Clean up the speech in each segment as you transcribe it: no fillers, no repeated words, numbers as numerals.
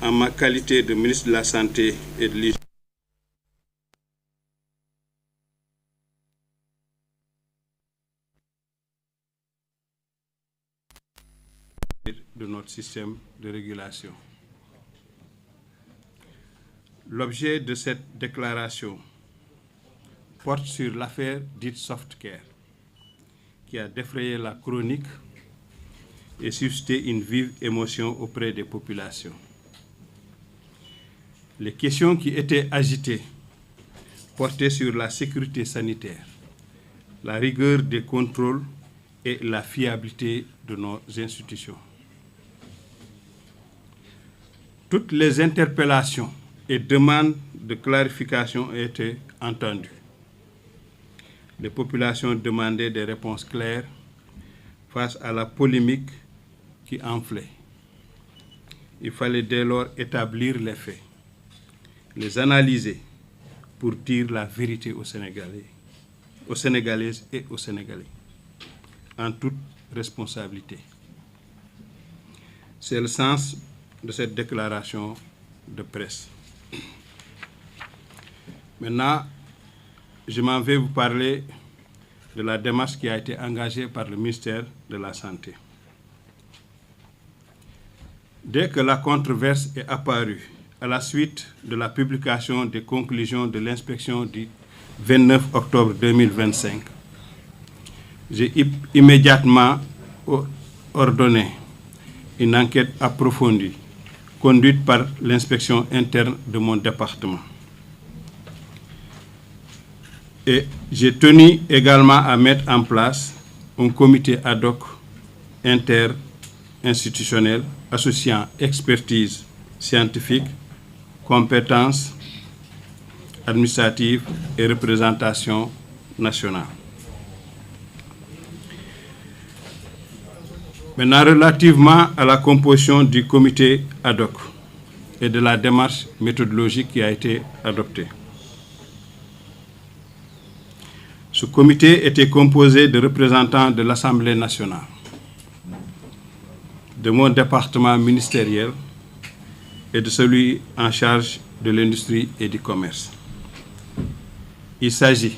en ma qualité de ministre de la Santé et de l'Hygiène de notre système de régulation. L'objet de cette déclaration porte sur l'affaire dite Softcare, qui a défrayé la chronique et suscité une vive émotion auprès des populations. Les questions qui étaient agitées portaient sur la sécurité sanitaire, la rigueur des contrôles et la fiabilité de nos institutions. Toutes les interpellations et demandes de clarification ont été entendues. Les populations demandaient des réponses claires face à la polémique qui enflait. Il fallait dès lors établir les faits, les analyser pour dire la vérité aux Sénégalais, aux Sénégalaises et aux Sénégalais, en toute responsabilité. C'est le sens de cette déclaration de presse. Maintenant, je m'en vais vous parler de la démarche qui a été engagée par le ministère de la Santé. Dès que la controverse est apparue, à la suite de la publication des conclusions de l'inspection du 29 octobre 2025, j'ai immédiatement ordonné une enquête approfondie conduite par l'inspection interne de mon département. Et j'ai tenu également à mettre en place un comité ad hoc interinstitutionnel associant expertise scientifique, compétences administratives et représentation nationale. Maintenant, relativement à la composition du comité ad hoc et de la démarche méthodologique qui a été adoptée. Ce comité était composé de représentants de l'Assemblée nationale, de mon département ministériel et de celui en charge de l'industrie et du commerce. Il s'agit,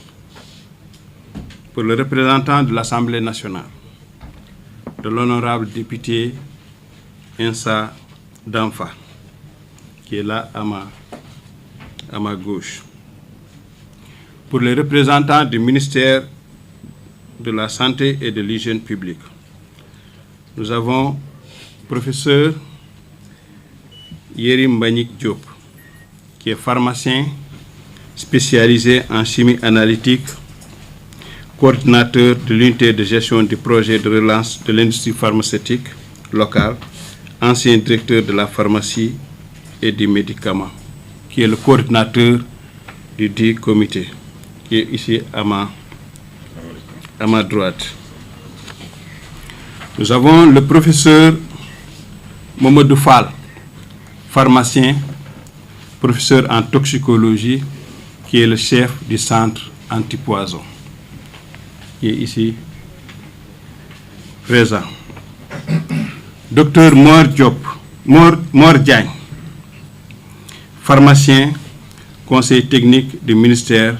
pour le représentant de l'Assemblée nationale, de l'honorable député Insa Damfa, qui est là à ma gauche. Pour les représentants du ministère de la Santé et de l'Hygiène publique, nous avons professeur Yérim Mbagnick Diop, qui est pharmacien spécialisé en chimie analytique, coordinateur de l'unité de gestion du projet de relance de l'industrie pharmaceutique locale, ancien directeur de la pharmacie et du médicament, qui est le coordinateur du dit comité, qui est ici à ma droite. Nous avons le professeur Mamadou Fall, pharmacien, professeur en toxicologie, qui est le chef du centre antipoison, qui est ici présent. Docteur Mor Diagne, pharmacien, conseiller technique du ministre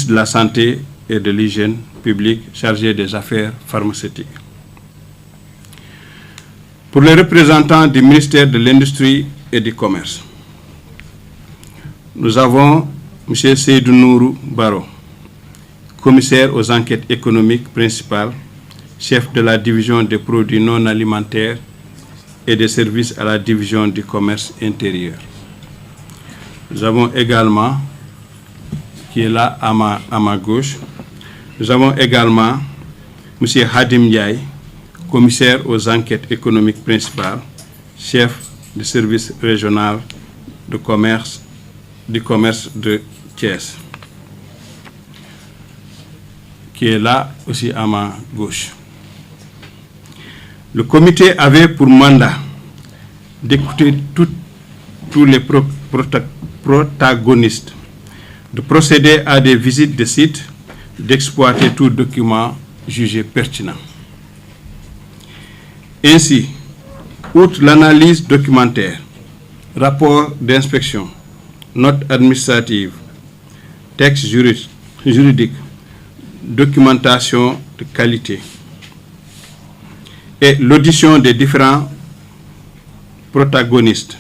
de la Santé et de l'Hygiène publique, chargé des affaires pharmaceutiques. Pour les représentants du ministère de l'Industrie et du Commerce, nous avons M. Seydou Nourou Baro, commissaire aux enquêtes économiques principales, chef de la division des produits non alimentaires et des services à la division du commerce intérieur. Nous avons également, qui est là à ma gauche, nous avons également M. Hadim Ndiaye, commissaire aux enquêtes économiques principales, chef du service régional du commerce de Thiès, qui est là aussi à ma gauche. Le comité avait pour mandat d'écouter tous les protagonistes, de procéder à des visites de sites, d'exploiter tout document jugé pertinent. Ainsi, outre l'analyse documentaire, rapport d'inspection, notes administratives, textes juridiques, documentation de qualité et l'audition des différents protagonistes,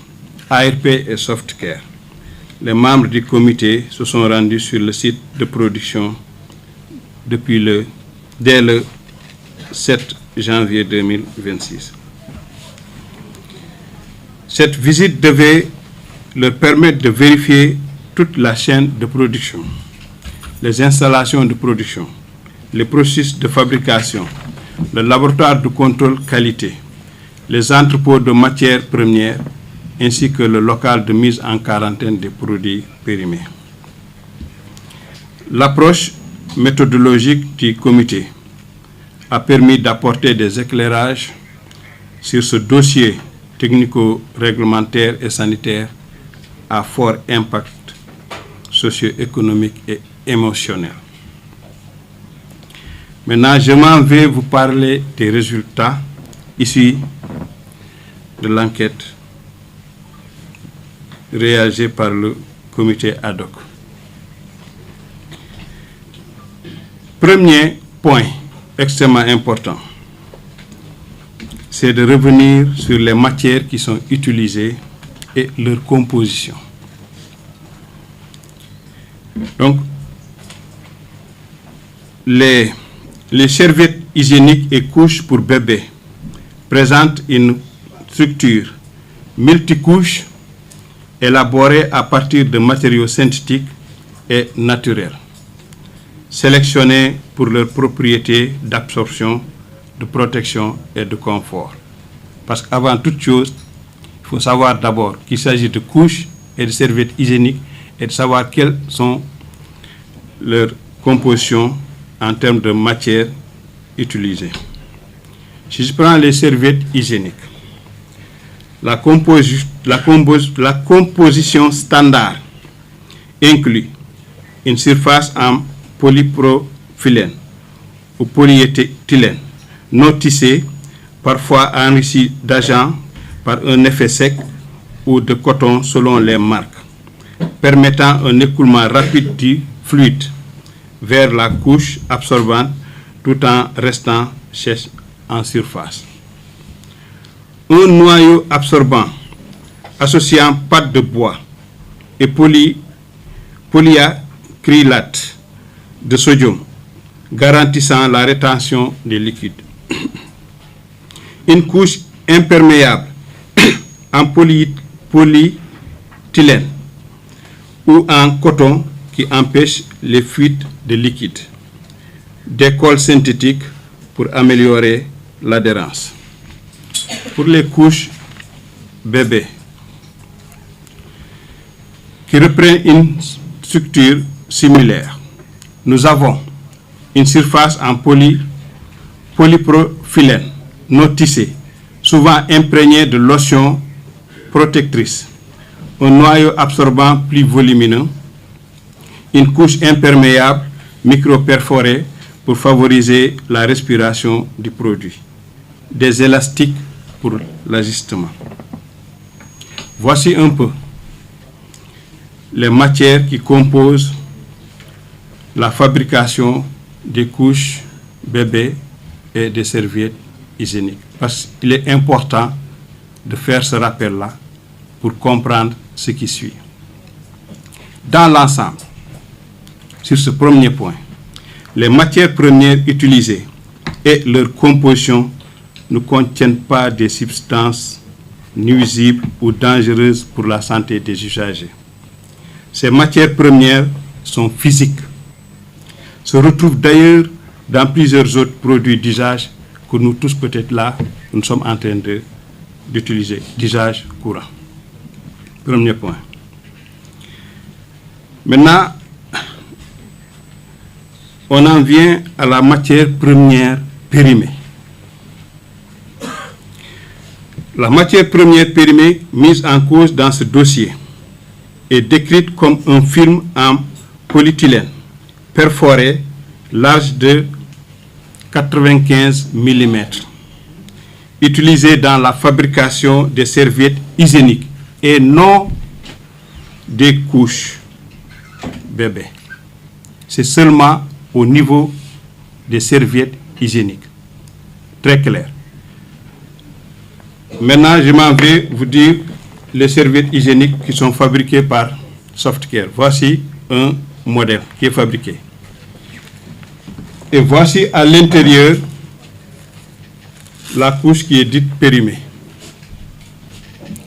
ARP et Softcare. Les membres du comité se sont rendus sur le site de production dès le 7 janvier 2026. Cette visite devait leur permettre de vérifier toute la chaîne de production, les installations de production, les processus de fabrication, le laboratoire de contrôle qualité, les entrepôts de matières premières, ainsi que le local de mise en quarantaine des produits périmés. L'approche méthodologique du comité a permis d'apporter des éclairages sur ce dossier technico-réglementaire et sanitaire à fort impact socio-économique et émotionnel. Maintenant, je m'en vais vous parler des résultats issus de l'enquête réalisée par le comité ad hoc. Premier point extrêmement important, c'est de revenir sur les matières qui sont utilisées et leur composition. Donc, les serviettes hygiéniques et couches pour bébés présentent une structure multicouche élaborée à partir de matériaux synthétiques et naturels, sélectionnés pour leurs propriétés d'absorption, de protection et de confort. Parce qu'avant toute chose, il faut savoir d'abord qu'il s'agit de couches et de serviettes hygiéniques et de savoir quelles sont leurs compositions en termes de matière utilisée. Si je prends les serviettes hygiéniques, la composition standard inclut une surface en polypropylène ou polyéthylène non tissé, parfois enrichi d'agents par un effet sec ou de coton selon les marques, permettant un écoulement rapide du fluide vers la couche absorbante tout en restant sèche en surface. Un noyau absorbant associant pâte de bois et polyacrylate de sodium garantissant la rétention des liquides. Une couche imperméable en polyéthylène ou en coton qui empêche les fuites de liquide. Des colles synthétiques pour améliorer l'adhérence. Pour les couches bébés, qui reprennent une structure similaire, nous avons une surface en polypropylène non tissé, souvent imprégné de lotion protectrice, un noyau absorbant plus volumineux, une couche imperméable micro-perforée pour favoriser la respiration du produit, des élastiques pour l'ajustement. Voici un peu les matières qui composent la fabrication des couches bébés et des serviettes hygiéniques. Parce qu'il est important de faire ce rappel-là pour comprendre ce qui suit. Dans l'ensemble, sur ce premier point, les matières premières utilisées et leur composition ne contiennent pas des substances nuisibles ou dangereuses pour la santé des usagers. Ces matières premières sont physiques, se retrouvent d'ailleurs dans plusieurs autres produits d'usage que nous tous peut-être là, nous sommes en train d'utiliser, d'usage courant. Premier point. Maintenant, on en vient à la matière première périmée. La matière première périmée mise en cause dans ce dossier est décrite comme un film en polyéthylène perforé, large de 95 mm, utilisé dans la fabrication des serviettes hygiéniques et non des couches bébés. C'est seulement au niveau des serviettes hygiéniques. Très clair. Maintenant, je m'en vais vous dire les serviettes hygiéniques qui sont fabriquées par Softcare. Voici un modèle qui est fabriqué. Et voici à l'intérieur la couche qui est dite périmée.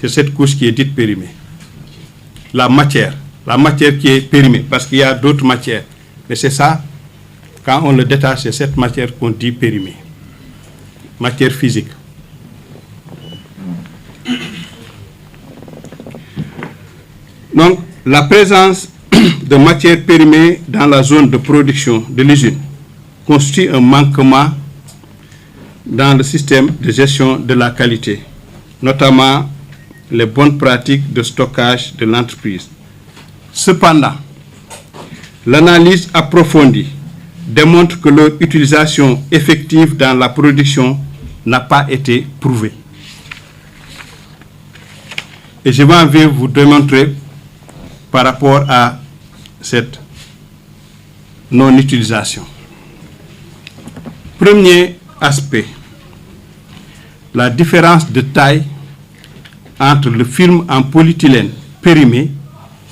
C'est cette couche qui est dite périmée. La matière qui est périmée, parce qu'il y a d'autres matières. Mais c'est ça, quand on le détache, c'est cette matière qu'on dit périmée. Matière physique. Donc, la présence de matière périmée dans la zone de production de l'usine constitue un manquement dans le système de gestion de la qualité, notamment les bonnes pratiques de stockage de l'entreprise. Cependant, l'analyse approfondie démontre que leur utilisation effective dans la production n'a pas été prouvée. Et je vais vous démontrer par rapport à cette non-utilisation. Premier aspect, la différence de taille entre le film en polyéthylène périmé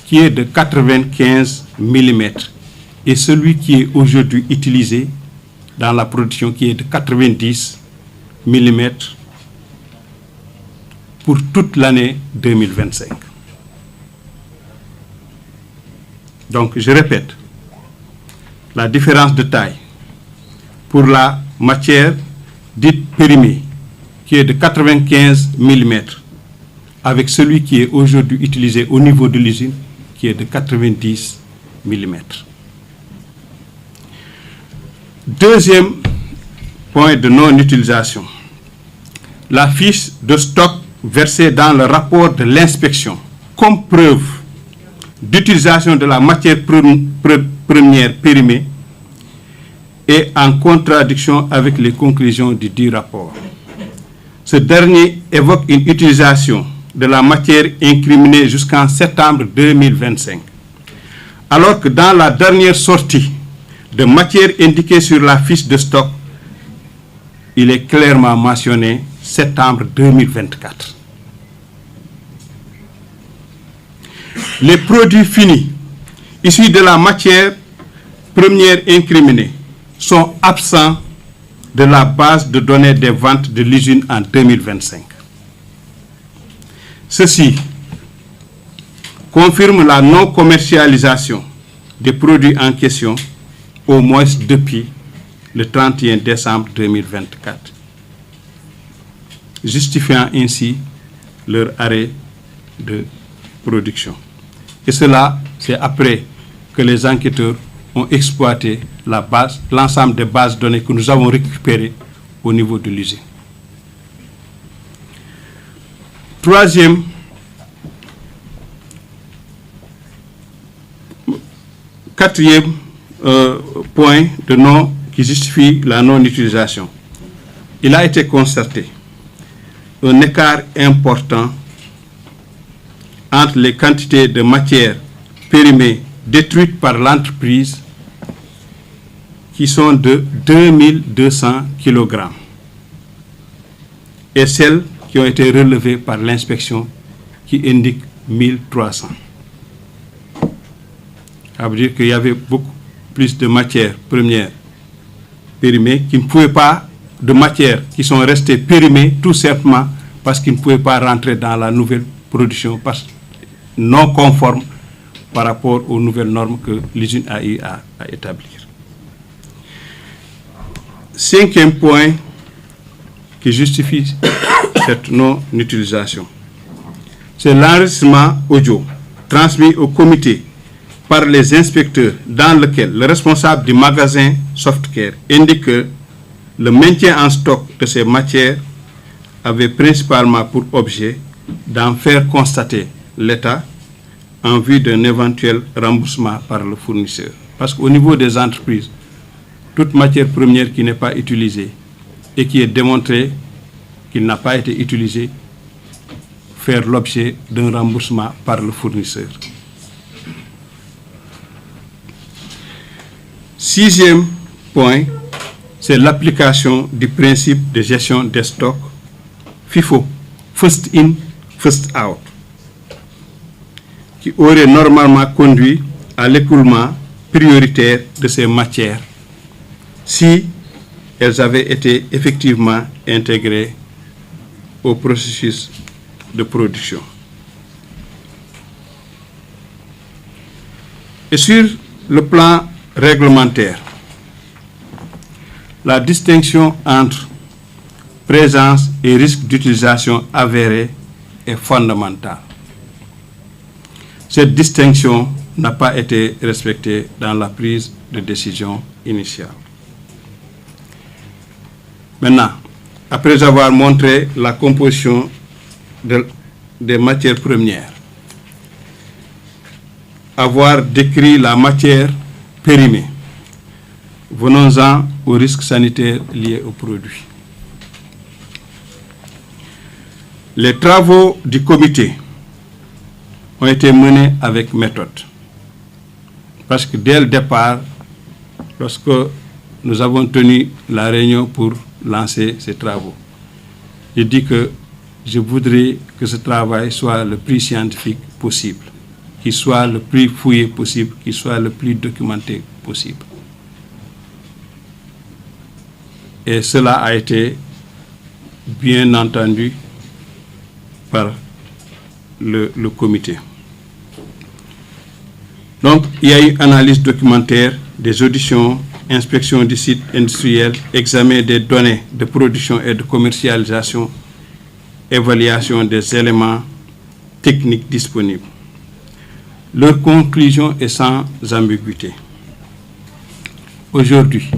qui est de 95 mm et celui qui est aujourd'hui utilisé dans la production qui est de 90 mm pour toute l'année 2025. Donc, je répète, la différence de taille pour la matière dite périmée qui est de 95 mm avec celui qui est aujourd'hui utilisé au niveau de l'usine qui est de 90 mm. Deuxième point de non-utilisation, la fiche de stock versée dans le rapport de l'inspection comme preuve d'utilisation de la matière première périmée est en contradiction avec les conclusions du dit rapport. Ce dernier évoque une utilisation de la matière incriminée jusqu'en septembre 2025, alors que dans la dernière sortie de matière indiquée sur la fiche de stock, il est clairement mentionné septembre 2024. Les produits finis issus de la matière première incriminée sont absents de la base de données des ventes de l'usine en 2025. Ceci confirme la non-commercialisation des produits en question au moins depuis le 31 décembre 2024, justifiant ainsi leur arrêt de production. Et cela, c'est après que les enquêteurs ont exploité l'ensemble des bases de données que nous avons récupérées au niveau de l'usine. Quatrième point qui justifie la non-utilisation. Il a été constaté un écart important entre les quantités de matière périmée détruites par l'entreprise qui sont de 2200 kg et celles qui ont été relevées par l'inspection qui indique 1300. Ça veut dire qu'il y avait beaucoup plus de matières premières périmées qui ne pouvaient pas, de matières qui sont restées périmées tout simplement parce qu'ils ne pouvaient pas rentrer dans la nouvelle production parce non conforme par rapport aux nouvelles normes que l'usine a eu à établir. Cinquième point qui justifie cette non-utilisation, c'est l'enregistrement audio transmis au comité par les inspecteurs dans lequel le responsable du magasin Softcare indique que le maintien en stock de ces matières avait principalement pour objet d'en faire constater l'État en vue d'un éventuel remboursement par le fournisseur. Parce qu'au niveau des entreprises, toute matière première qui n'est pas utilisée et qui est démontrée qu'il n'a pas été utilisée faire l'objet d'un remboursement par le fournisseur. Sixième point, c'est l'application du principe de gestion des stocks FIFO, First In, First Out, qui aurait normalement conduit à l'écoulement prioritaire de ces matières si elles avaient été effectivement intégrées au processus de production. Et sur le plan réglementaire, la distinction entre présence et risque d'utilisation avérée est fondamentale. Cette distinction n'a pas été respectée dans la prise de décision initiale. Maintenant, après avoir montré la composition des matières premières, avoir décrit la matière périmée, venons-en aux risques sanitaires liés aux produits. Les travaux du comité ont été menés avec méthode. Parce que dès le départ, lorsque nous avons tenu la réunion pour lancer ces travaux, j'ai dit que je voudrais que ce travail soit le plus scientifique possible, qu'il soit le plus fouillé possible, qu'il soit le plus documenté possible. Et cela a été bien entendu par le comité. Donc, il y a eu analyse documentaire, des auditions, inspection du site industriel, examen des données de production et de commercialisation, évaluation des éléments techniques disponibles. Leur conclusion est sans ambiguïté. Aujourd'hui,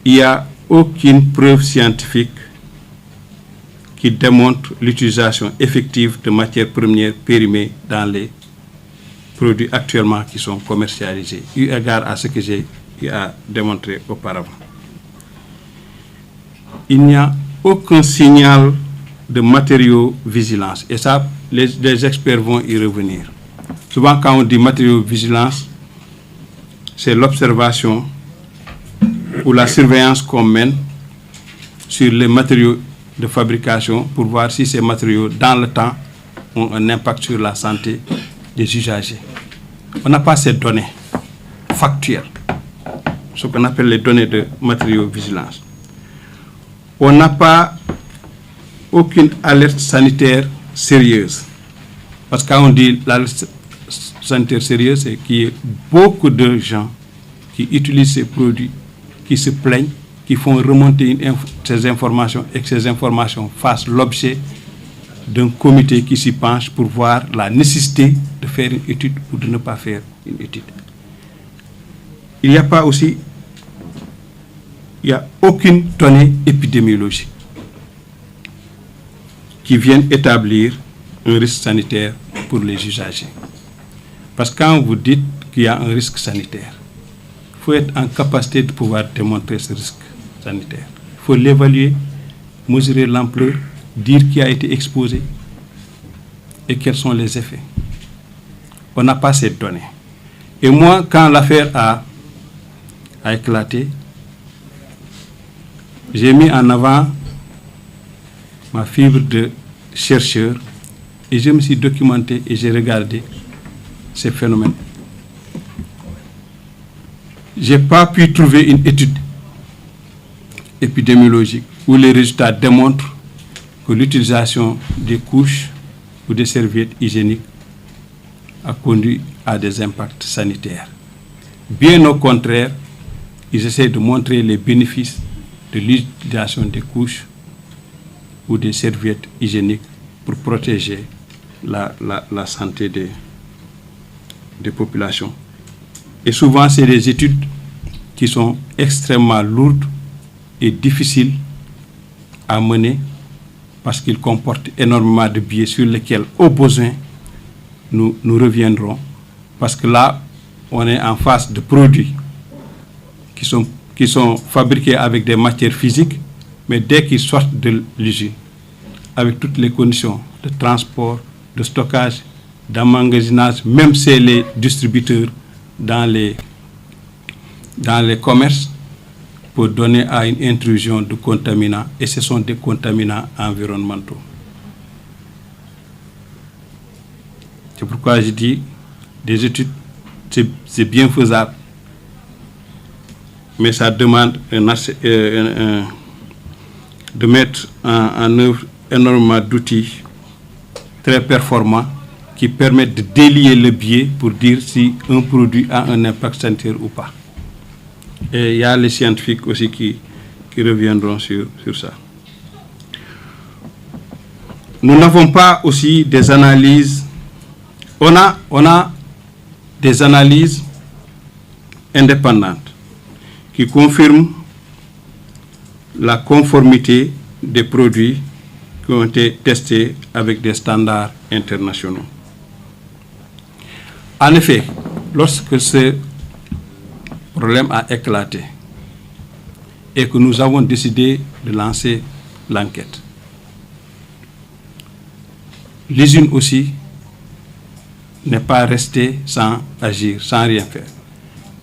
il n'y a aucune preuve scientifique qui démontre l'utilisation effective de matières premières périmées dans les produits actuellement qui sont commercialisés, eu égard à ce que j'ai eu à démontrer auparavant. Il n'y a aucun signal de matériaux-vigilance, et ça, les experts vont y revenir. Souvent, quand on dit matériaux-vigilance, c'est l'observation ou la surveillance qu'on mène sur les matériaux de fabrication pour voir si ces matériaux, dans le temps, ont un impact sur la santé des usagers. On n'a pas ces données factuelles, ce qu'on appelle les données de matériaux-vigilance. On n'a pas aucune alerte sanitaire sérieuse. Parce que quand on dit l'alerte sanitaire sérieuse, c'est qu'il y a beaucoup de gens qui utilisent ces produits, qui se plaignent, qui font remonter ces informations et que ces informations fassent l'objet d'un comité qui s'y penche pour voir la nécessité de faire une étude ou de ne pas faire une étude. Il n'y a pas aussi, il n'y a aucune donnée épidémiologique qui vienne établir un risque sanitaire pour les usagers. Parce que quand vous dites qu'il y a un risque sanitaire, il faut être en capacité de pouvoir démontrer ce risque sanitaire. Il faut l'évaluer, mesurer l'ampleur, dire qui a été exposé et quels sont les effets. On n'a pas ces données. Et moi, quand l'affaire a éclaté, j'ai mis en avant ma fibre de chercheur et je me suis documenté et j'ai regardé ces phénomènes. Je n'ai pas pu trouver une étude épidémiologique où les résultats démontrent que l'utilisation des couches ou des serviettes hygiéniques a conduit à des impacts sanitaires. Bien au contraire, ils essaient de montrer les bénéfices de l'utilisation des couches ou des serviettes hygiéniques pour protéger la santé des populations. Et souvent, c'est des études qui sont extrêmement lourdes et difficiles à mener parce qu'ils comportent énormément de biais sur lesquels, au besoin, nous reviendrons. Parce que là, on est en face de produits qui sont fabriqués avec des matières physiques, mais dès qu'ils sortent de l'usine, avec toutes les conditions de transport, de stockage, d'emmagasinage, même chez les distributeurs dans les commerces, pour donner à une intrusion de contaminants, et ce sont des contaminants environnementaux. C'est pourquoi je dis, des études, c'est bien faisable, mais ça demande de mettre en œuvre énormément d'outils très performants qui permettent de délier le biais pour dire si un produit a un impact sanitaire ou pas. Et il y a les scientifiques aussi qui reviendront sur ça. Nous n'avons pas aussi des analyses. On a des analyses indépendantes qui confirment la conformité des produits qui ont été testés avec des standards internationaux. En effet, lorsque ce problème a éclaté et que nous avons décidé de lancer l'enquête, l'usine aussi n'est pas restée sans agir, sans rien faire.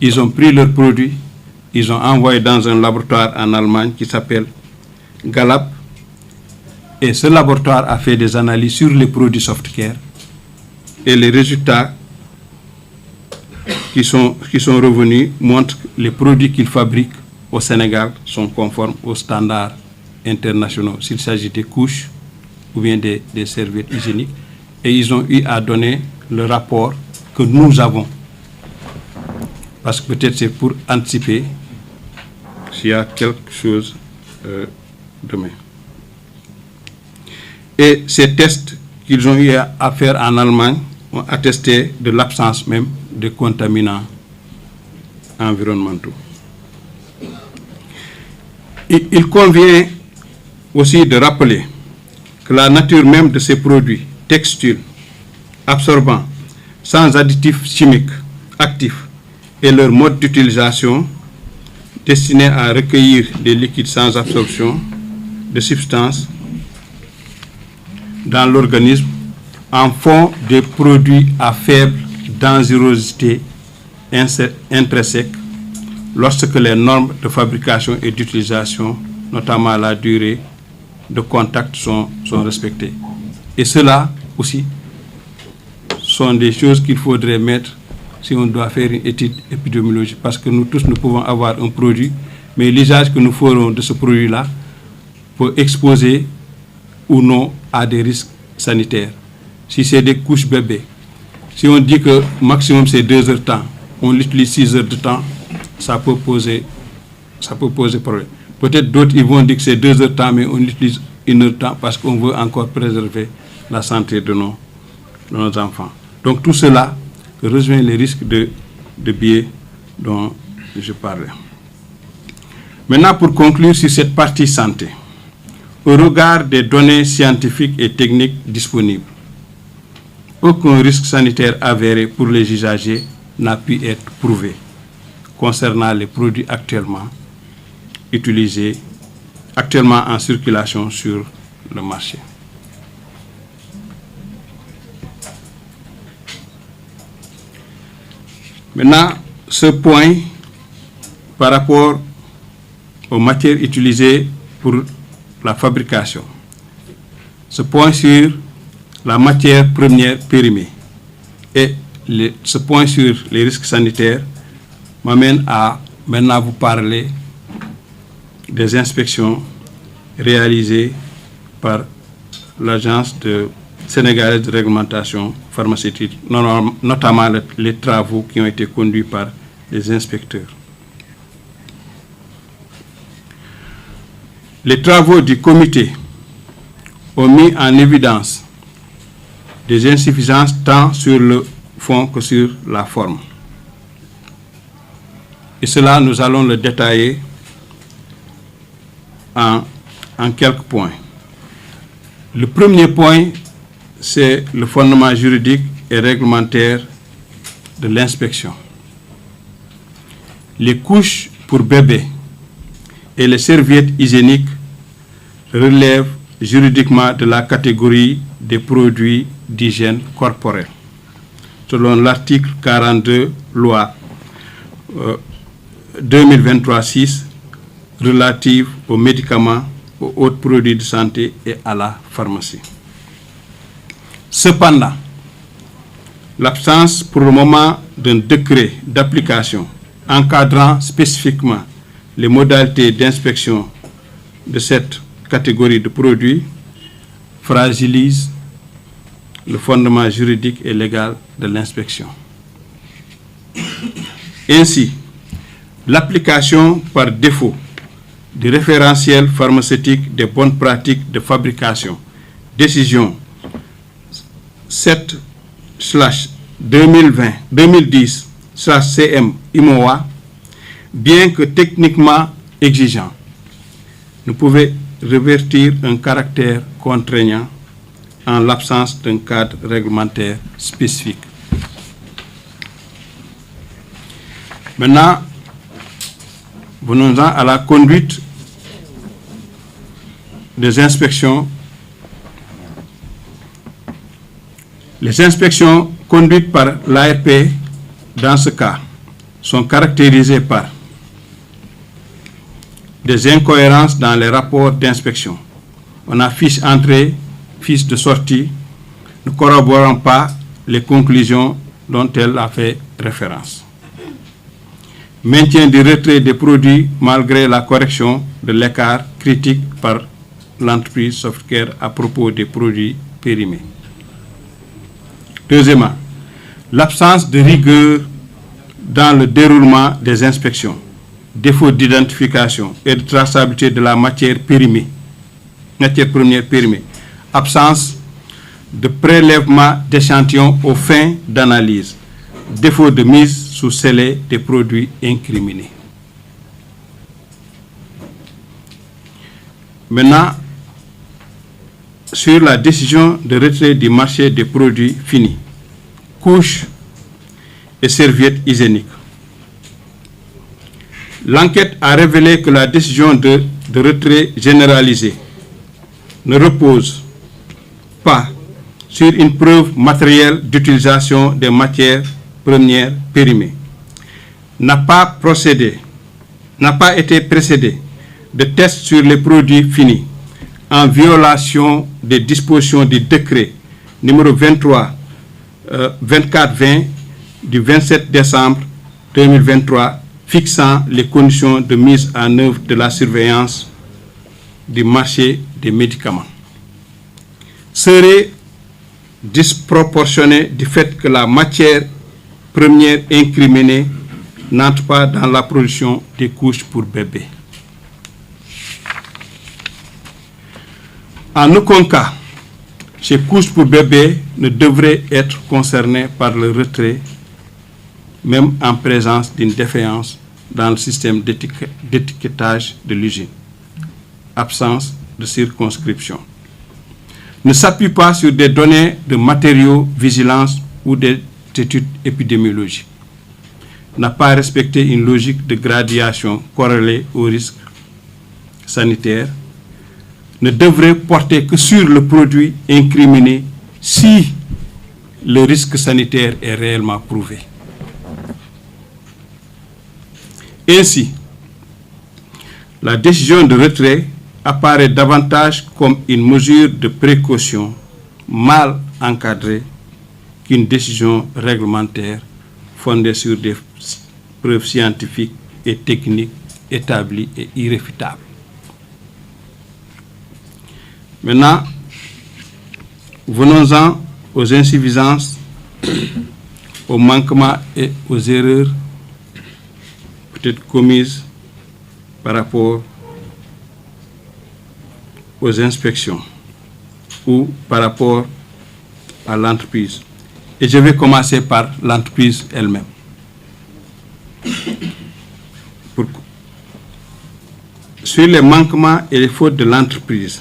Ils ont pris leurs produits, ils ont envoyé dans un laboratoire en Allemagne qui s'appelle Gallup, et ce laboratoire a fait des analyses sur les produits Softcare, et les résultats qui sont revenus montrent que les produits qu'ils fabriquent au Sénégal sont conformes aux standards internationaux, s'il s'agit des couches ou bien des serviettes hygiéniques, et ils ont eu à donner le rapport que nous avons, parce que peut-être c'est pour anticiper s'il y a quelque chose demain. Et ces tests qu'ils ont eu à faire en Allemagne ont attesté de l'absence même de contaminants environnementaux. Il convient aussi de rappeler que la nature même de ces produits textiles, absorbants, sans additifs chimiques actifs, et leur mode d'utilisation destiné à recueillir des liquides sans absorption de substances dans l'organisme en font des produits à faible dangerosité intrinsèque lorsque les normes de fabrication et d'utilisation, notamment la durée de contact, sont respectées. Et cela aussi sont des choses qu'il faudrait mettre si on doit faire une étude épidémiologique, parce que nous tous, nous pouvons avoir un produit, mais l'usage que nous ferons de ce produit-là peut exposer ou non à des risques sanitaires. Si c'est des couches bébés, si on dit que maximum c'est 2 heures de temps, on l'utilise 6 heures de temps, ça peut poser problème. Peut-être d'autres ils vont dire que c'est 2 heures de temps, mais on l'utilise 1 heure de temps parce qu'on veut encore préserver la santé de nos enfants. Donc tout cela rejoint les risques de biais dont je parlais. Maintenant, pour conclure sur cette partie santé, au regard des données scientifiques et techniques disponibles, aucun risque sanitaire avéré pour les usagers n'a pu être prouvé concernant les produits actuellement en circulation sur le marché. Maintenant, ce point par rapport aux matières utilisées pour la fabrication, ce point sur la matière première périmée et ce point sur les risques sanitaires m'amène à maintenant vous parler des inspections réalisées par l'Agence sénégalaise de réglementation pharmaceutique, notamment les travaux qui ont été conduits par les inspecteurs. Les travaux du comité ont mis en évidence des insuffisances tant sur le fond que sur la forme. Et cela, nous allons le détailler en quelques points. Le premier point, c'est le fondement juridique et réglementaire de l'inspection. Les couches pour bébés et les serviettes hygiéniques relèvent juridiquement de la catégorie des produits d'hygiène corporelle, selon l'article 42, loi 2023-6, relative aux médicaments, aux autres produits de santé et à la pharmacie. Cependant, l'absence pour le moment d'un décret d'application encadrant spécifiquement les modalités d'inspection de cette catégorie de produits fragilise le fondement juridique et légal de l'inspection. Ainsi, l'application par défaut du référentiel pharmaceutique des bonnes pratiques de fabrication, décision 7/2010/CM-IMOA, bien que techniquement exigeant, ne pouvait revêtir un caractère contraignant en l'absence d'un cadre réglementaire spécifique. Maintenant, venons-en à la conduite des inspections. Les inspections conduites par l'ARP dans ce cas sont caractérisées par des incohérences dans les rapports d'inspection. On a fiche entrée, fiche de sortie, ne corroborant pas les conclusions dont elle a fait référence. Maintien du retrait des produits malgré la correction de l'écart critique par l'entreprise Softcare à propos des produits périmés. Deuxièmement, l'absence de rigueur dans le déroulement des inspections, défaut d'identification et de traçabilité de la matière périmée, matière première périmée, absence de prélèvement d'échantillons aux fins d'analyse, défaut de mise sous scellé des produits incriminés. Maintenant, sur la décision de retrait du marché des produits finis, couches et serviettes hygiéniques. L'enquête a révélé que la décision de retrait généralisé ne repose pas sur une preuve matérielle d'utilisation des matières premières périmées, n'a pas été précédée de tests sur les produits finis en violation des dispositions du décret numéro 2420 du 27 décembre 2023 fixant les conditions de mise en œuvre de la surveillance du marché des médicaments. Serait disproportionné du fait que la matière première incriminée n'entre pas dans la production des couches pour bébés. En aucun cas, ces couches pour bébés ne devraient être concernées par le retrait, même en présence d'une défaillance dans le système d'étiquetage de l'usine. Absence de circonscription. Ne s'appuie pas sur des données de matériaux vigilance ou d'études épidémiologiques. N'a pas respecté une logique de gradation corrélée au risque sanitaire. Ne devrait porter que sur le produit incriminé si le risque sanitaire est réellement prouvé. Ainsi, la décision de retrait apparaît davantage comme une mesure de précaution mal encadrée qu'une décision réglementaire fondée sur des preuves scientifiques et techniques établies et irréfutables. Maintenant, venons-en aux insuffisances, aux manquements et aux erreurs peut-être commises par rapport aux inspections ou par rapport à l'entreprise. Et je vais commencer par l'entreprise elle-même. Sur les manquements et les fautes de l'entreprise,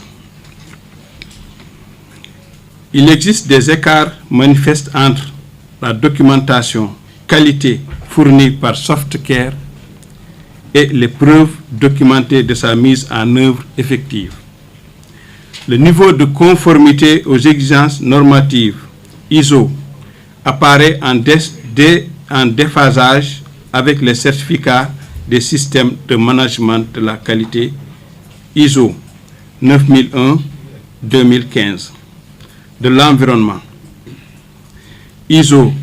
il existe des écarts manifestes entre la documentation qualité fournie par Softcare et les preuves documentées de sa mise en œuvre effective. Le niveau de conformité aux exigences normatives ISO apparaît en déphasage avec les certificats des systèmes de management de la qualité ISO 9001-2015, de l'environnement ISO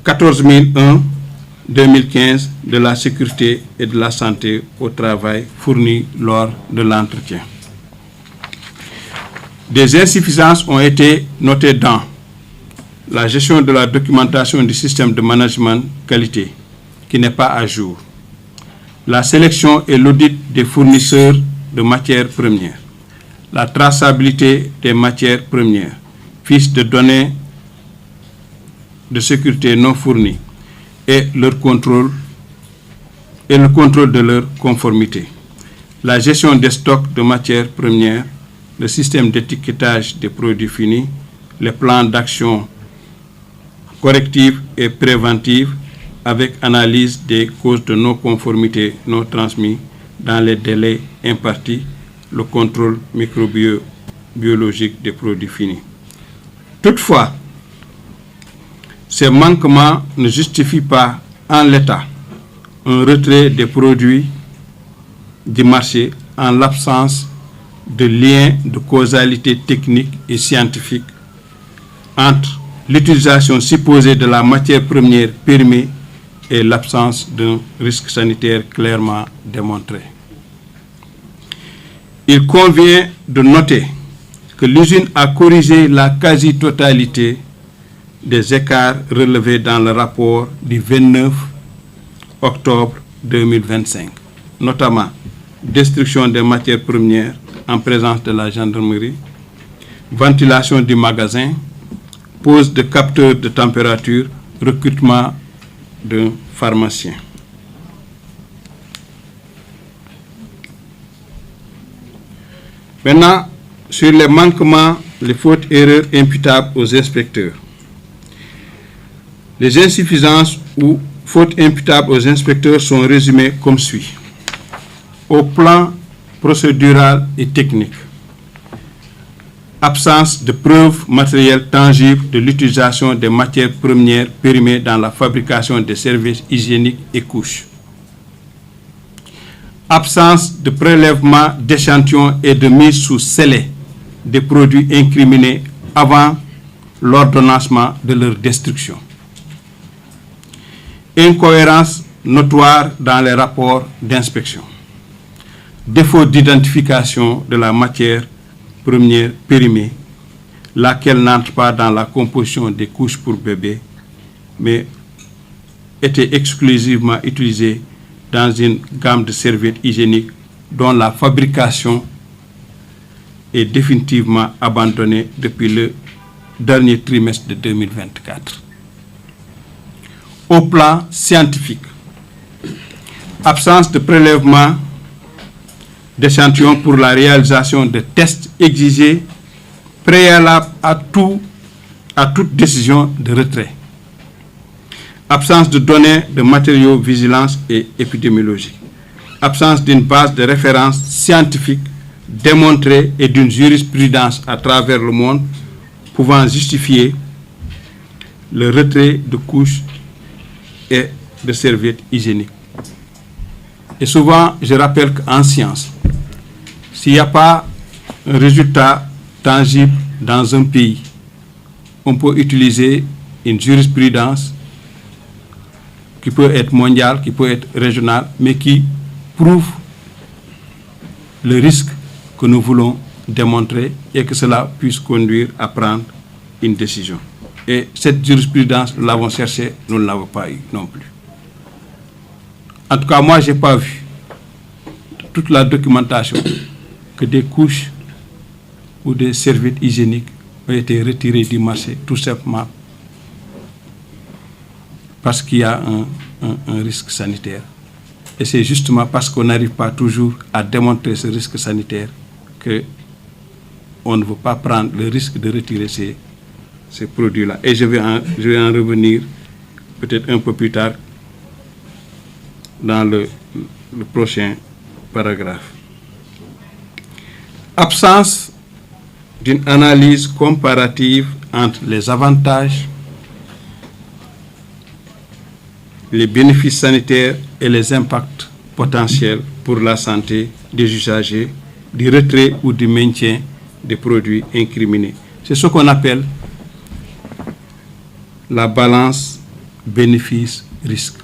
14001-2015, de la sécurité et de la santé au travail fournis lors de l'entretien. Des insuffisances ont été notées dans la gestion de la documentation du système de management qualité, qui n'est pas à jour, la sélection et l'audit des fournisseurs de matières premières, la traçabilité des matières premières, fiches de données de sécurité non fournies et le contrôle de leur conformité, la gestion des stocks de matières premières, le système d'étiquetage des produits finis, les plans d'action corrective et préventive avec analyse des causes de non-conformité non transmises dans les délais impartis, le contrôle microbiologique des produits finis. Toutefois, ces manquements ne justifient pas en l'état un retrait des produits du marché en l'absence de lien de causalité technique et scientifique entre l'utilisation supposée de la matière première périmée et l'absence d'un risque sanitaire clairement démontré. Il convient de noter que l'usine a corrigé la quasi-totalité des écarts relevés dans le rapport du 29 octobre 2025, notamment destruction des matières premières en présence de la gendarmerie, ventilation du magasin, pose de capteurs de température, recrutement d'un pharmacien. Maintenant, sur les manquements, les fautes et erreurs imputables aux inspecteurs. Les insuffisances ou fautes imputables aux inspecteurs sont résumées comme suit. Au plan procédural et technique, absence de preuves matérielles tangibles de l'utilisation des matières premières périmées dans la fabrication des services hygiéniques et couches. Absence de prélèvement d'échantillons et de mise sous scellé des produits incriminés avant l'ordonnancement de leur destruction. Incohérence notoire dans les rapports d'inspection. Défaut d'identification de la matière première périmée, laquelle n'entre pas dans la composition des couches pour bébés, mais était exclusivement utilisée dans une gamme de serviettes hygiéniques dont la fabrication est définitivement abandonnée depuis le dernier trimestre de 2024. Au plan scientifique, absence de prélèvement d'échantillons pour la réalisation de tests exigés préalables à toute décision de retrait. Absence de données de matériaux vigilance et épidémiologique. Absence d'une base de référence scientifique démontrée et d'une jurisprudence à travers le monde pouvant justifier le retrait de couches et de serviettes hygiéniques. Et souvent, je rappelle qu'en science, s'il n'y a pas un résultat tangible dans un pays, on peut utiliser une jurisprudence qui peut être mondiale, qui peut être régionale, mais qui prouve le risque que nous voulons démontrer et que cela puisse conduire à prendre une décision. Et cette jurisprudence, nous l'avons cherchée, nous ne l'avons pas eue non plus. En tout cas, moi, je n'ai pas vu toute la documentation que des couches ou des serviettes hygiéniques ont été retirées du marché, tout simplement parce qu'il y a un risque sanitaire. Et c'est justement parce qu'on n'arrive pas toujours à démontrer ce risque sanitaire qu'on ne veut pas prendre le risque de retirer ces produits-là. Et je vais en revenir peut-être un peu plus tard dans le prochain paragraphe. Absence d'une analyse comparative entre les avantages, les bénéfices sanitaires et les impacts potentiels pour la santé des usagers du retrait ou du maintien des produits incriminés. C'est ce qu'on appelle la balance bénéfice-risque.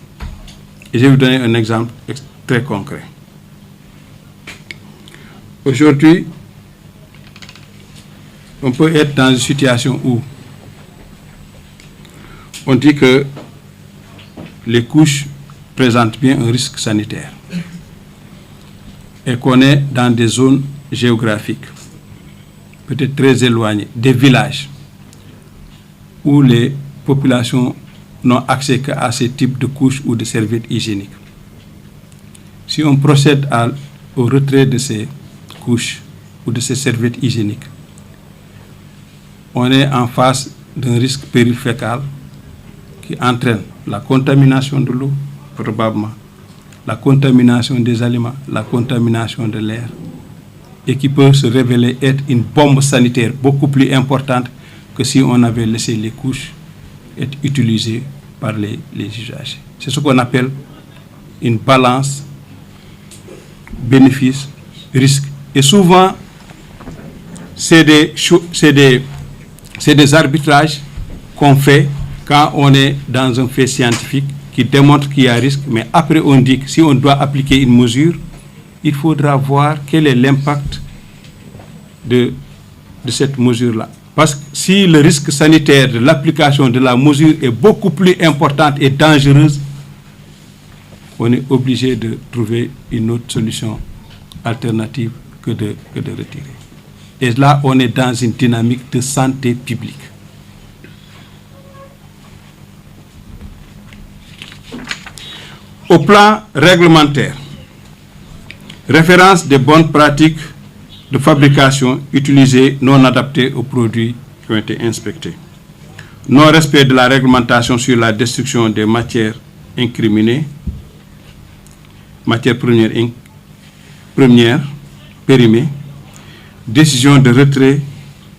Et je vais vous donner un exemple très concret. Aujourd'hui, on peut être dans une situation où on dit que les couches présentent bien un risque sanitaire et qu'on est dans des zones géographiques, peut-être très éloignées, des villages, où les populations n'ont accès qu'à ces types de couches ou de serviettes hygiéniques. Si on procède au retrait de ces couches ou de ces serviettes hygiéniques, on est en face d'un risque péril fécal qui entraîne la contamination de l'eau, probablement, la contamination des aliments, la contamination de l'air, et qui peut se révéler être une bombe sanitaire beaucoup plus importante que si on avait laissé les couches être utilisées par les usagers. C'est ce qu'on appelle une balance bénéfice-risque. Et souvent, c'est des arbitrages qu'on fait quand on est dans un fait scientifique qui démontre qu'il y a risque, mais après on dit que si on doit appliquer une mesure, il faudra voir quel est l'impact de cette mesure-là. Parce que si le risque sanitaire de l'application de la mesure est beaucoup plus importante et dangereuse, on est obligé de trouver une autre solution alternative que de retirer. Et là, on est dans une dynamique de santé publique. Au plan réglementaire, référence des bonnes pratiques de fabrication utilisées non adaptées aux produits qui ont été inspectés. Non-respect de la réglementation sur la destruction des matières incriminées, matières premières périmées, décision de retrait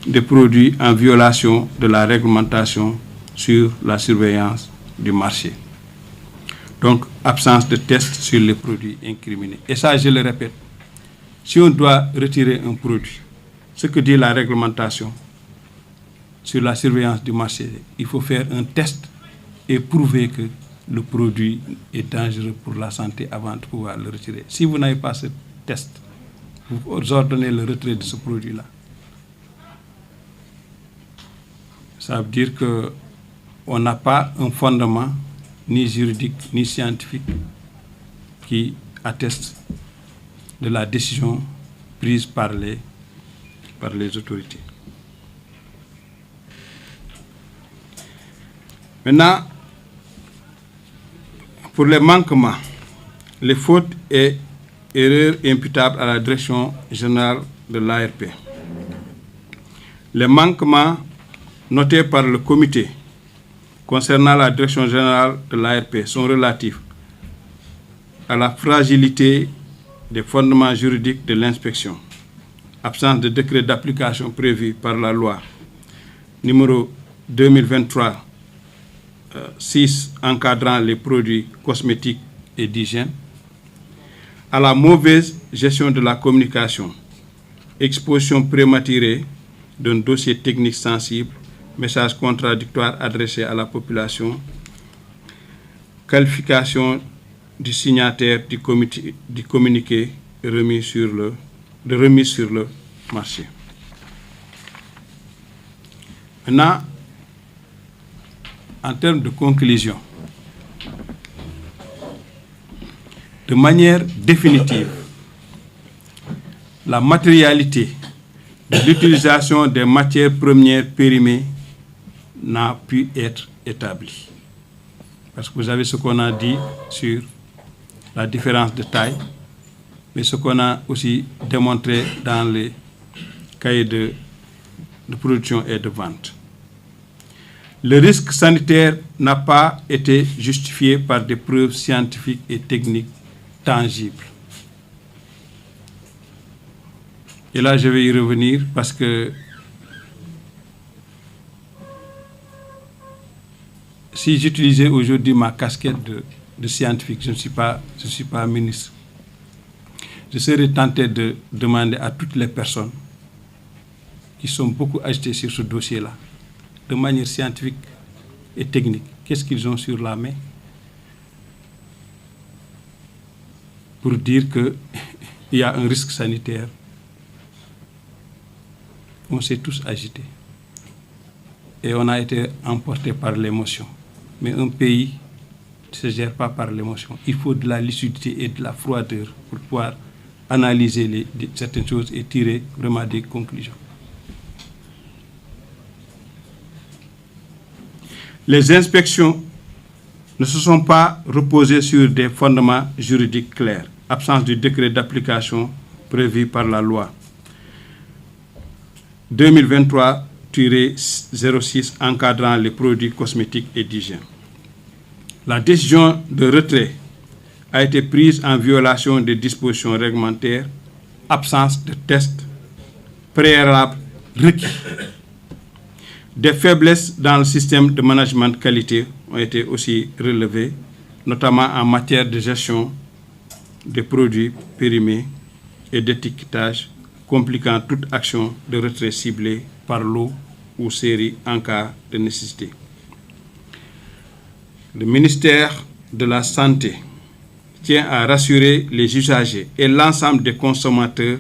des produits en violation de la réglementation sur la surveillance du marché. Donc, absence de tests sur les produits incriminés. Et ça, je le répète, si on doit retirer un produit, ce que dit la réglementation sur la surveillance du marché, il faut faire un test et prouver que le produit est dangereux pour la santé avant de pouvoir le retirer. Si vous n'avez pas ce test, vous ordonnez le retrait de ce produit-là. Ça veut dire qu'on n'a pas un fondement ni juridique, ni scientifique, qui atteste de la décision prise par les autorités. Maintenant, pour les manquements, les fautes et erreurs imputables à la direction générale de l'ARP. Les manquements notés par le comité concernant la direction générale de l'ARP sont relatifs à la fragilité des fondements juridiques de l'inspection, absence de décret d'application prévu par la loi numéro 2023-6 encadrant les produits cosmétiques et d'hygiène, à la mauvaise gestion de la communication, exposition prématurée d'un dossier technique sensible, message contradictoire adressé à la population, qualification du signataire du communiqué remis sur le marché. Maintenant, en termes de conclusion, de manière définitive, la matérialité de l'utilisation des matières premières périmées n'a pu être établie. Parce que vous avez ce qu'on a dit sur la différence de taille, mais ce qu'on a aussi démontré dans les cahiers de production et de vente. Le risque sanitaire n'a pas été justifié par des preuves scientifiques et techniques tangibles. Et là, je vais y revenir parce que si j'utilisais aujourd'hui ma casquette de scientifique, je ne suis pas ministre, je serais tenté de demander à toutes les personnes qui sont beaucoup agitées sur ce dossier-là, de manière scientifique et technique, qu'est-ce qu'ils ont sur la main pour dire qu'il y a un risque sanitaire. On s'est tous agités et on a été emportés par l'émotion. Mais un pays ne se gère pas par l'émotion. Il faut de la lucidité et de la froideur pour pouvoir analyser certaines choses et tirer vraiment des conclusions. Les inspections ne se sont pas reposées sur des fondements juridiques clairs, absence du décret d'application prévu par la loi 2023-06 encadrant les produits cosmétiques et d'hygiène. La décision de retrait a été prise en violation des dispositions réglementaires, absence de tests préalables requis. Des faiblesses dans le système de management de qualité ont été aussi relevées, notamment en matière de gestion des produits périmés et d'étiquetage, compliquant toute action de retrait ciblée par lot ou série en cas de nécessité. Le ministère de la Santé tient à rassurer les usagers et l'ensemble des consommateurs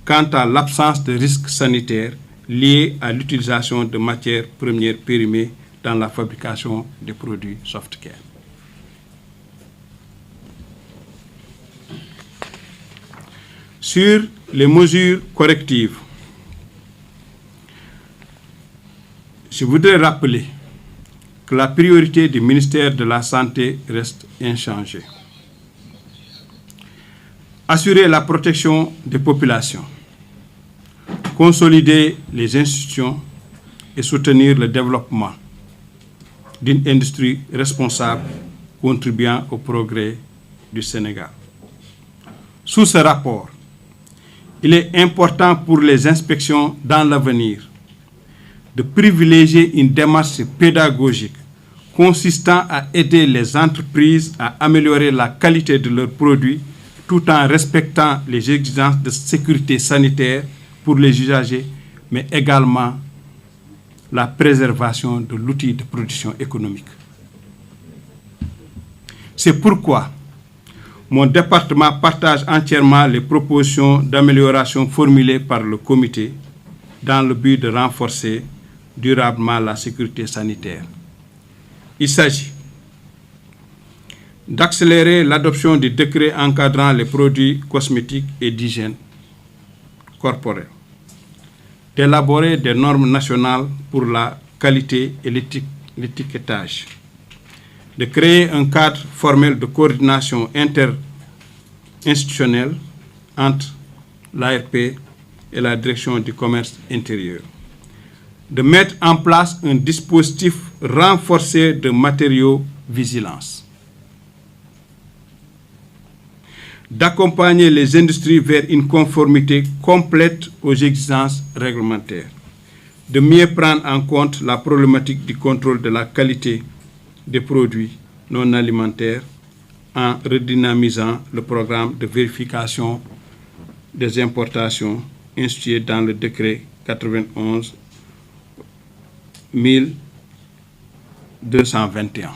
quant à l'absence de risques sanitaires liés à l'utilisation de matières premières périmées dans la fabrication des produits Softcare. Sur les mesures correctives, je voudrais rappeler que la priorité du ministère de la Santé reste inchangée. Assurer la protection des populations, consolider les institutions et soutenir le développement d'une industrie responsable contribuant au progrès du Sénégal. Sous ce rapport, il est important pour les inspections dans l'avenir de privilégier une démarche pédagogique consistant à aider les entreprises à améliorer la qualité de leurs produits tout en respectant les exigences de sécurité sanitaire pour les usagers, mais également la préservation de l'outil de production économique. C'est pourquoi mon département partage entièrement les propositions d'amélioration formulées par le comité dans le but de renforcer durablement la sécurité sanitaire. Il s'agit d'accélérer l'adoption du décret encadrant les produits cosmétiques et d'hygiène corporelle, d'élaborer des normes nationales pour la qualité et l'étiquetage, de créer un cadre formel de coordination interinstitutionnelle entre l'ARP et la direction du commerce intérieur, de mettre en place un dispositif renforcé de matériaux-vigilance, d'accompagner les industries vers une conformité complète aux exigences réglementaires, de mieux prendre en compte la problématique du contrôle de la qualité des produits non alimentaires en redynamisant le programme de vérification des importations institué dans le décret 91 1221.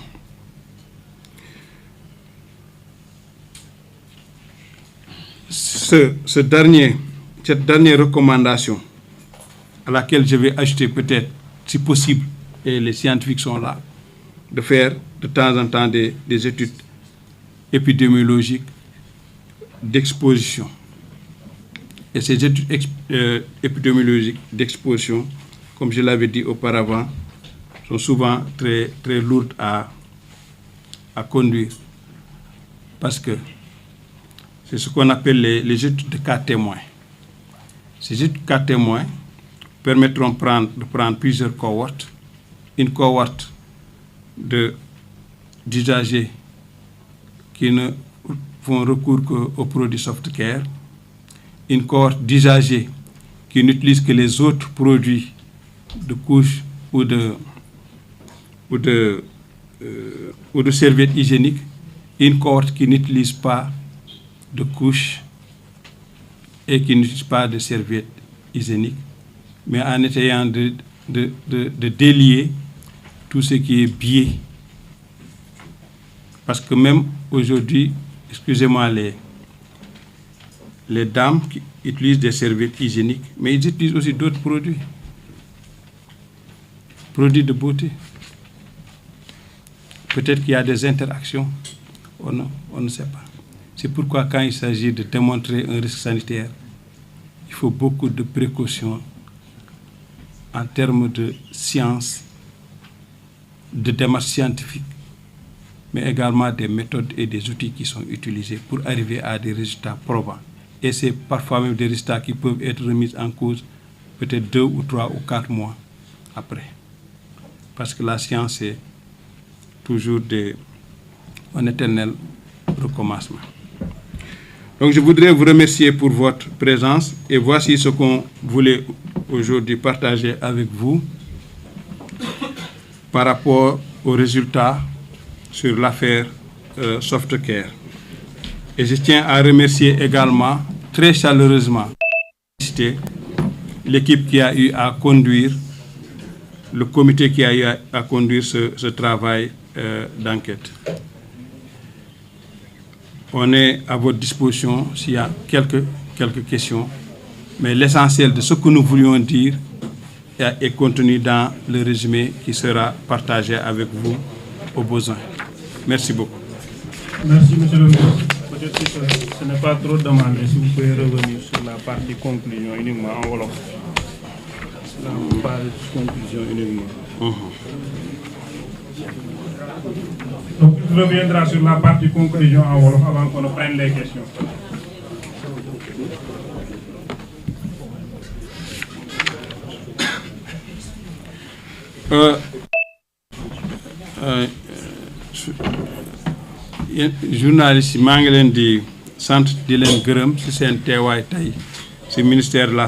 Cette dernière recommandation, à laquelle je vais ajouter peut-être, si possible, et les scientifiques sont là, de faire de temps en temps des études épidémiologiques d'exposition. Et ces études épidémiologiques d'exposition, comme je l'avais dit auparavant, sont souvent très, très lourdes à conduire, parce que c'est ce qu'on appelle les études de cas témoins. Ces études de cas témoins permettront de prendre plusieurs cohortes, une cohorte d'usagers qui ne font recours qu'aux produits Softcare, une cohorte d'usagers qui n'utilisent que les autres produits de couche ou de serviettes hygiéniques, et une cohorte qui n'utilise pas de couche et qui n'utilise pas de serviettes hygiéniques, mais en essayant de délier tout ce qui est biais. Parce que même aujourd'hui, excusez-moi, les dames qui utilisent des serviettes hygiéniques, mais ils utilisent aussi d'autres produits de beauté. Peut-être qu'il y a des interactions, on ne sait pas. C'est pourquoi quand il s'agit de démontrer un risque sanitaire, il faut beaucoup de précautions en termes de science, de démarche scientifique, mais également des méthodes et des outils qui sont utilisés pour arriver à des résultats probants. Et c'est parfois même des résultats qui peuvent être remis en cause peut-être 2 ou 3 ou 4 mois après. Parce que la science est toujours un éternel recommencement. Donc je voudrais vous remercier pour votre présence et voici ce qu'on voulait aujourd'hui partager avec vous par rapport aux résultats sur l'affaire Softcare. Et je tiens à remercier également très chaleureusement l'équipe qui a eu à conduire, le comité qui a eu à conduire ce travail d'enquête. On est à votre disposition s'il y a quelques questions, mais l'essentiel de ce que nous voulions dire est contenu dans le résumé qui sera partagé avec vous au besoin. Merci beaucoup. Merci, monsieur le ministre. Peut-être que ce n'est pas trop demandé si vous pouvez revenir sur la partie conclusion uniquement en wolof. La partie conclusion uniquement. Donc, il reviendra sur la partie conclusion en wolof avant qu'on ne prenne les questions. Journaliste yi maa ngi leen di sant di leen gërëm ci seen teewaay tey ci ministère de la